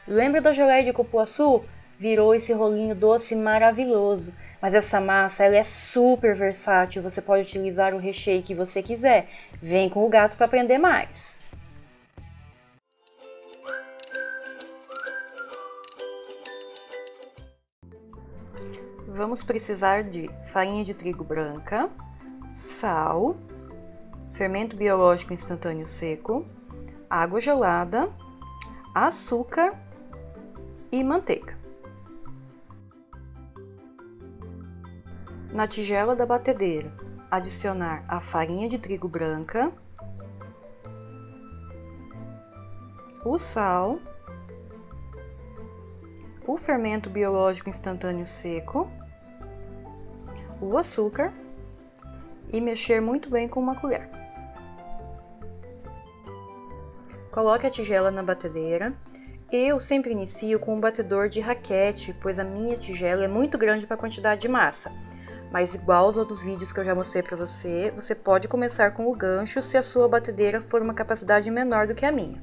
Lembra da geleia de cupuaçu? Virou esse rolinho doce maravilhoso. Mas essa massa ela é super versátil, você pode utilizar o recheio que você quiser. Vem com o gato para aprender mais. Vamos precisar de farinha de trigo branca, sal, fermento biológico instantâneo seco, água gelada, açúcar e manteiga. Na tigela da batedeira, adicionar a farinha de trigo branca, o sal, o fermento biológico instantâneo seco, o açúcar e mexer muito bem com uma colher. Coloque a tigela na batedeira. Eu sempre inicio com um batedor de raquete, pois a minha tigela é muito grande para a quantidade de massa. Mas igual aos outros vídeos que eu já mostrei para você, você pode começar com o gancho se a sua batedeira for uma capacidade menor do que a minha.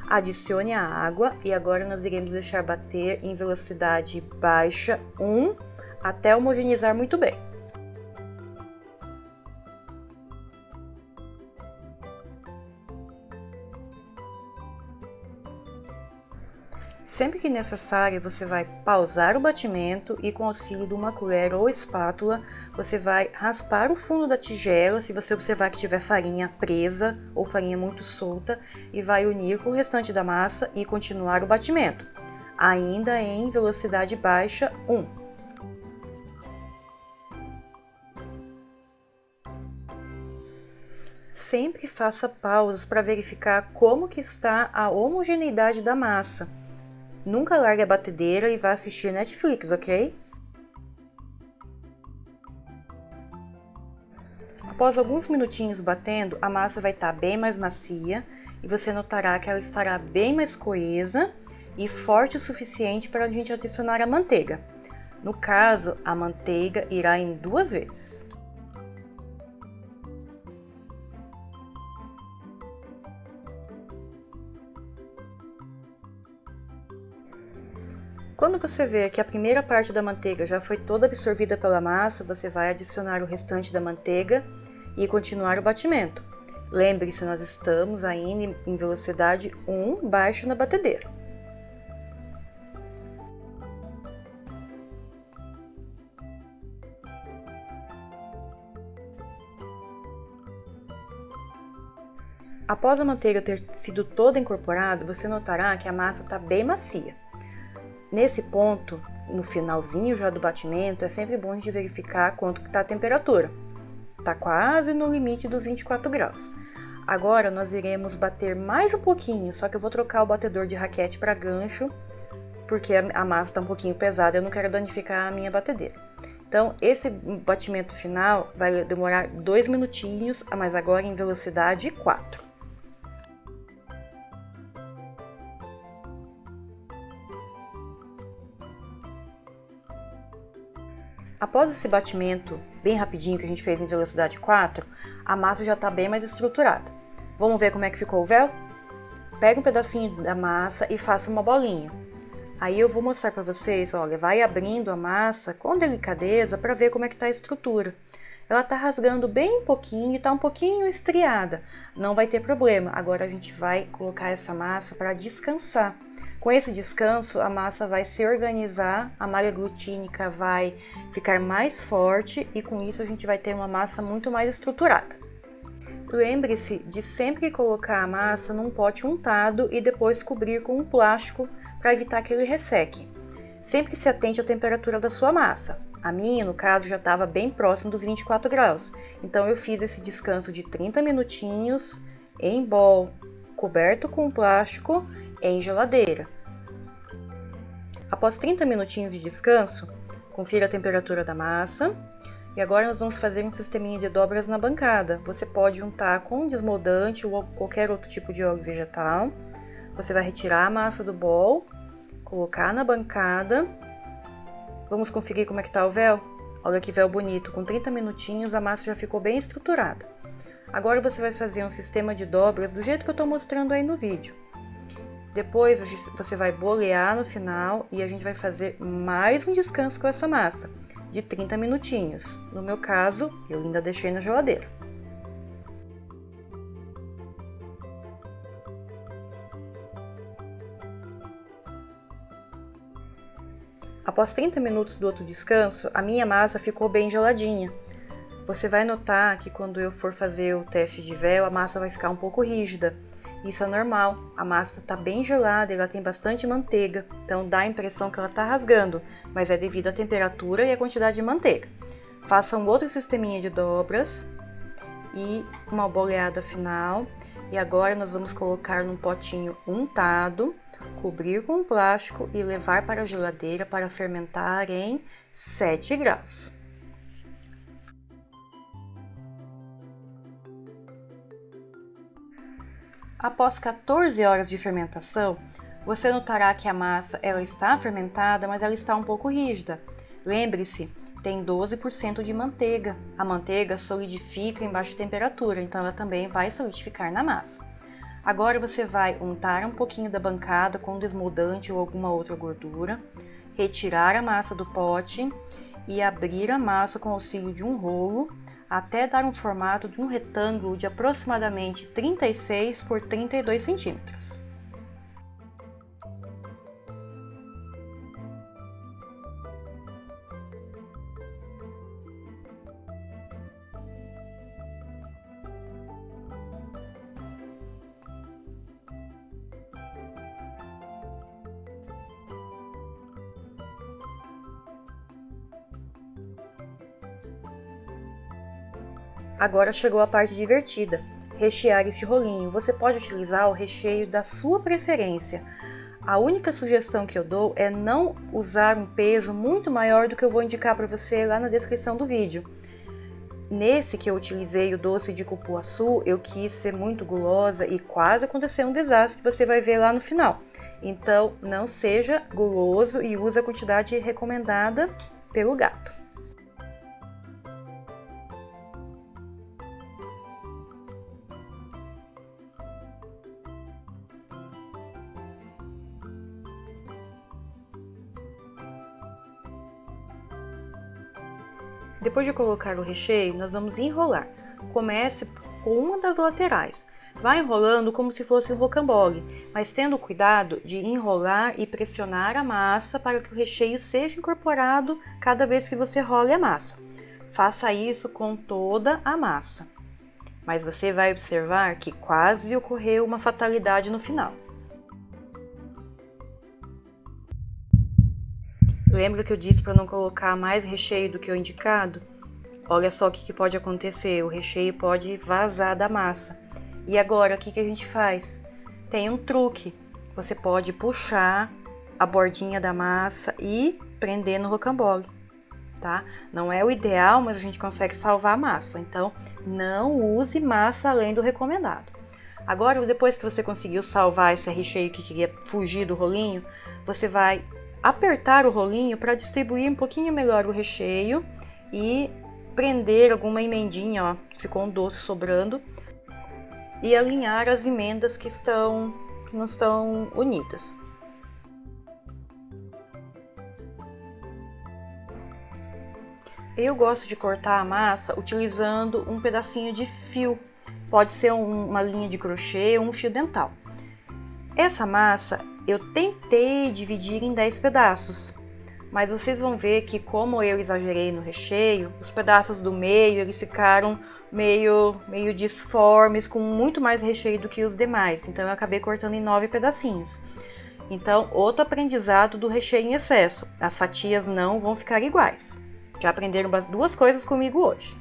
Adicione a água e agora nós iremos deixar bater em velocidade baixa 1 até homogeneizar muito bem. Sempre que necessário, você vai pausar o batimento e com o auxílio de uma colher ou espátula, você vai raspar o fundo da tigela, se você observar que tiver farinha presa ou farinha muito solta, e vai unir com o restante da massa e continuar o batimento, ainda em velocidade baixa 1. Sempre faça pausas para verificar como que está a homogeneidade da massa. Nunca largue a batedeira e vá assistir Netflix, ok? Após alguns minutinhos batendo, a massa vai estar bem mais macia e você notará que ela estará bem mais coesa e forte o suficiente para a gente adicionar a manteiga. No caso, a manteiga irá em 2 vezes. Quando você ver que a primeira parte da manteiga já foi toda absorvida pela massa, você vai adicionar o restante da manteiga e continuar o batimento. Lembre-se, nós estamos ainda em velocidade 1 baixa na batedeira. Após a manteiga ter sido toda incorporada, você notará que a massa está bem macia. Nesse ponto, no finalzinho já do batimento, é sempre bom de verificar quanto está a temperatura. Está quase no limite dos 24 graus. Agora nós iremos bater mais um pouquinho, só que eu vou trocar o batedor de raquete para gancho, porque a massa está um pouquinho pesada, eu não quero danificar a minha batedeira. Então, esse batimento final vai demorar 2 minutinhos, mas agora em velocidade 4. Após esse batimento bem rapidinho que a gente fez em velocidade 4, a massa já está bem mais estruturada. Vamos ver como é que ficou o véu? Pega um pedacinho da massa e faça uma bolinha. Aí eu vou mostrar para vocês, olha, vai abrindo a massa com delicadeza para ver como é que está a estrutura. Ela está rasgando bem pouquinho e está um pouquinho estriada. Não vai ter problema. Agora a gente vai colocar essa massa para descansar. Com esse descanso, a massa vai se organizar, a malha glutínica vai ficar mais forte e com isso a gente vai ter uma massa muito mais estruturada. Lembre-se de sempre colocar a massa num pote untado e depois cobrir com um plástico para evitar que ele resseque. Sempre se atente à temperatura da sua massa. A minha, no caso, já estava bem próximo dos 24 graus, então eu fiz esse descanso de 30 minutinhos em bol, coberto com plástico, em geladeira. Após 30 minutinhos de descanso, confira a temperatura da massa. E agora nós vamos fazer um sisteminha de dobras na bancada. Você pode untar com desmoldante ou qualquer outro tipo de óleo vegetal. Você vai retirar a massa do bol, colocar na bancada. Vamos conferir como é que tá o véu? Olha que véu bonito, com 30 minutinhos a massa já ficou bem estruturada. Agora você vai fazer um sistema de dobras do jeito que eu estou mostrando aí no vídeo. Depois você vai bolear no final e a gente vai fazer mais um descanso com essa massa, de 30 minutinhos. No meu caso, eu ainda deixei na geladeira. Após 30 minutos do outro descanso, a minha massa ficou bem geladinha. Você vai notar que quando eu for fazer o teste de véu, a massa vai ficar um pouco rígida. Isso é normal, a massa está bem gelada, ela tem bastante manteiga, então dá a impressão que ela está rasgando, mas é devido à temperatura e à quantidade de manteiga. Faça um outro sisteminha de dobras e uma boleada final. E agora nós vamos colocar num potinho untado, cobrir com plástico e levar para a geladeira para fermentar em 7 graus. Após 14 horas de fermentação, você notará que a massa ela está fermentada, mas ela está um pouco rígida. Lembre-se, tem 12% de manteiga. A manteiga solidifica em baixa temperatura, então ela também vai solidificar na massa. Agora você vai untar um pouquinho da bancada com desmoldante ou alguma outra gordura, retirar a massa do pote e abrir a massa com o auxílio de um rolo até dar um formato de um retângulo de aproximadamente 36 por 32 centímetros. Agora chegou a parte divertida, rechear este rolinho. Você pode utilizar o recheio da sua preferência. A única sugestão que eu dou é não usar um peso muito maior do que eu vou indicar para você lá na descrição do vídeo. Nesse que eu utilizei o doce de cupuaçu, eu quis ser muito gulosa e quase aconteceu um desastre que você vai ver lá no final. Então, não seja guloso e use a quantidade recomendada pelo gato. Depois de colocar o recheio, nós vamos enrolar. Comece com uma das laterais. Vai enrolando como se fosse um rocambole, mas tendo cuidado de enrolar e pressionar a massa para que o recheio seja incorporado cada vez que você role a massa. Faça isso com toda a massa. Mas você vai observar que quase ocorreu uma fatalidade no final. Lembra que eu disse para não colocar mais recheio do que o indicado? Olha só o que pode acontecer, o recheio pode vazar da massa. E agora, o que a gente faz? Tem um truque, você pode puxar a bordinha da massa e prender no rocambole, tá? Não é o ideal, mas a gente consegue salvar a massa, então não use massa além do recomendado. Agora, depois que você conseguiu salvar esse recheio que queria fugir do rolinho, você vai apertar o rolinho para distribuir um pouquinho melhor o recheio e prender alguma emendinha, ó, ficou um doce sobrando, e alinhar as emendas que não estão unidas. Eu gosto de cortar a massa utilizando um pedacinho de fio, pode ser uma linha de crochê ou um fio dental. Essa massa eu tentei dividir em 10 pedaços, mas vocês vão ver que como eu exagerei no recheio, os pedaços do meio eles ficaram meio disformes, com muito mais recheio do que os demais, então eu acabei cortando em 9 pedacinhos. Então, outro aprendizado do recheio em excesso, as fatias não vão ficar iguais. Já aprenderam as duas coisas comigo hoje.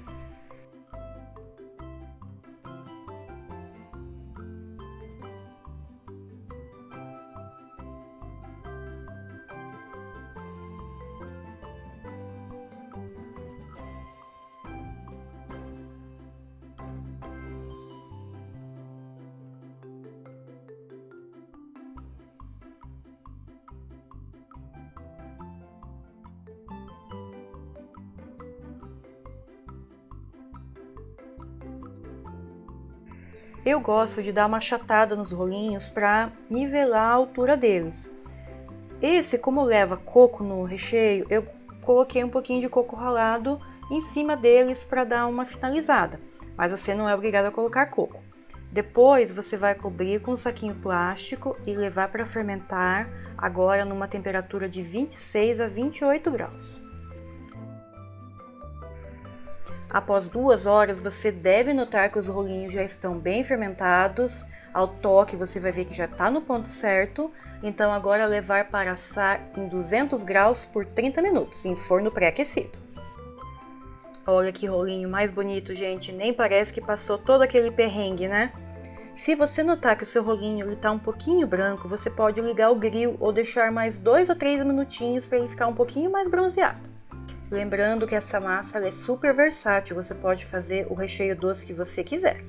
Eu gosto de dar uma achatada nos rolinhos para nivelar a altura deles. Esse, como leva coco no recheio, eu coloquei um pouquinho de coco ralado em cima deles para dar uma finalizada, mas você não é obrigado a colocar coco. Depois você vai cobrir com um saquinho plástico e levar para fermentar, agora numa temperatura de 26 a 28 graus. Após 2 horas, você deve notar que os rolinhos já estão bem fermentados. Ao toque, você vai ver que já está no ponto certo. Então, agora levar para assar em 200 graus por 30 minutos, em forno pré-aquecido. Olha que rolinho mais bonito, gente. Nem parece que passou todo aquele perrengue, né? Se você notar que o seu rolinho está um pouquinho branco, você pode ligar o grill ou deixar mais 2 ou 3 minutinhos para ele ficar um pouquinho mais bronzeado. Lembrando que essa massa é super versátil, você pode fazer o recheio doce que você quiser.